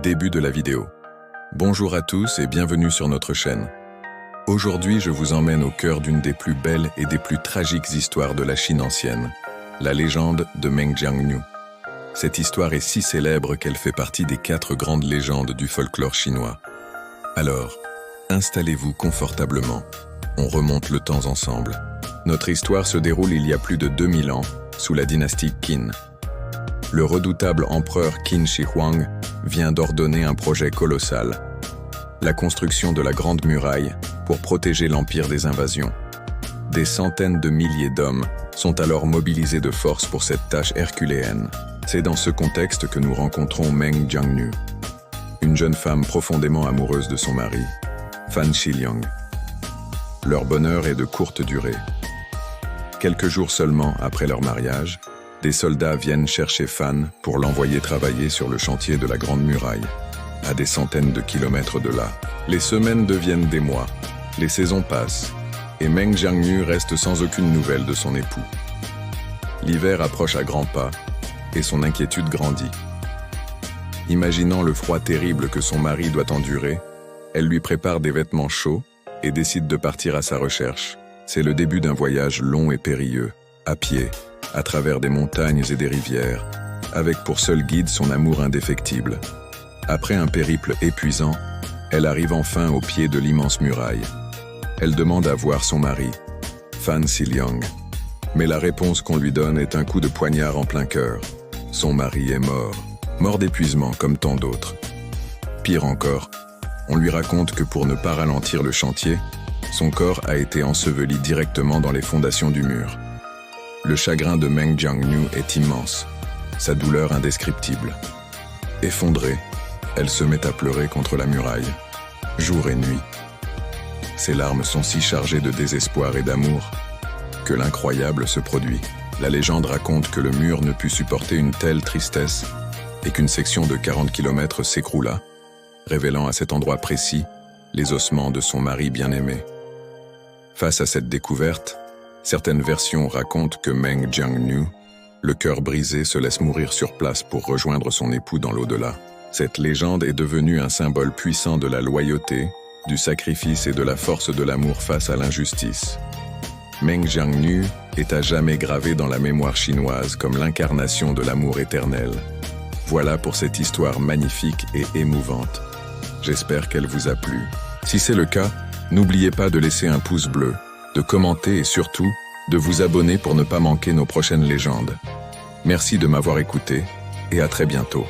Début de la vidéo. Bonjour à tous et bienvenue sur notre chaîne. Aujourd'hui, je vous emmène au cœur d'une des plus belles et des plus tragiques histoires de la Chine ancienne, la légende de Meng Jiangnü. Cette histoire est si célèbre qu'elle fait partie des 4 grandes légendes du folklore chinois. Alors, installez-vous confortablement. On remonte le temps ensemble. Notre histoire se déroule il y a plus de 2000 ans, sous la dynastie Qin. Le redoutable empereur Qin Shi Huang vient d'ordonner un projet colossal, la construction de la Grande Muraille pour protéger l'empire des invasions. Des centaines de milliers d'hommes sont alors mobilisés de force pour cette tâche herculéenne. C'est dans ce contexte que nous rencontrons Meng Jiangnü, une jeune femme profondément amoureuse de son mari, Fan Shiliang. Leur bonheur est de courte durée. Quelques jours seulement après leur mariage, des soldats viennent chercher Fan pour l'envoyer travailler sur le chantier de la Grande Muraille, à des centaines de kilomètres de là. Les semaines deviennent des mois, les saisons passent, et Meng Jiangnü reste sans aucune nouvelle de son époux. L'hiver approche à grands pas, et son inquiétude grandit. Imaginant le froid terrible que son mari doit endurer, elle lui prépare des vêtements chauds et décide de partir à sa recherche. C'est le début d'un voyage long et périlleux, à pied, à travers des montagnes et des rivières, avec pour seul guide son amour indéfectible. Après un périple épuisant, elle arrive enfin au pied de l'immense muraille. Elle demande à voir son mari, Fan Shiliang. Mais la réponse qu'on lui donne est un coup de poignard en plein cœur. Son mari est mort d'épuisement comme tant d'autres. Pire encore, on lui raconte que pour ne pas ralentir le chantier, son corps a été enseveli directement dans les fondations du mur. Le chagrin de Meng Jiangnü est immense, sa douleur indescriptible. Effondrée, elle se met à pleurer contre la muraille, jour et nuit. Ses larmes sont si chargées de désespoir et d'amour que l'incroyable se produit. La légende raconte que le mur ne put supporter une telle tristesse et qu'une section de 40 km s'écroula, révélant à cet endroit précis les ossements de son mari bien-aimé. Face à cette découverte, certaines versions racontent que Meng Jiangnü, le cœur brisé, se laisse mourir sur place pour rejoindre son époux dans l'au-delà. Cette légende est devenue un symbole puissant de la loyauté, du sacrifice et de la force de l'amour face à l'injustice. Meng Jiangnü est à jamais gravé dans la mémoire chinoise comme l'incarnation de l'amour éternel. Voilà pour cette histoire magnifique et émouvante. J'espère qu'elle vous a plu. Si c'est le cas, n'oubliez pas de laisser un pouce bleu, de commenter et surtout, de vous abonner pour ne pas manquer nos prochaines légendes. Merci de m'avoir écouté et à très bientôt.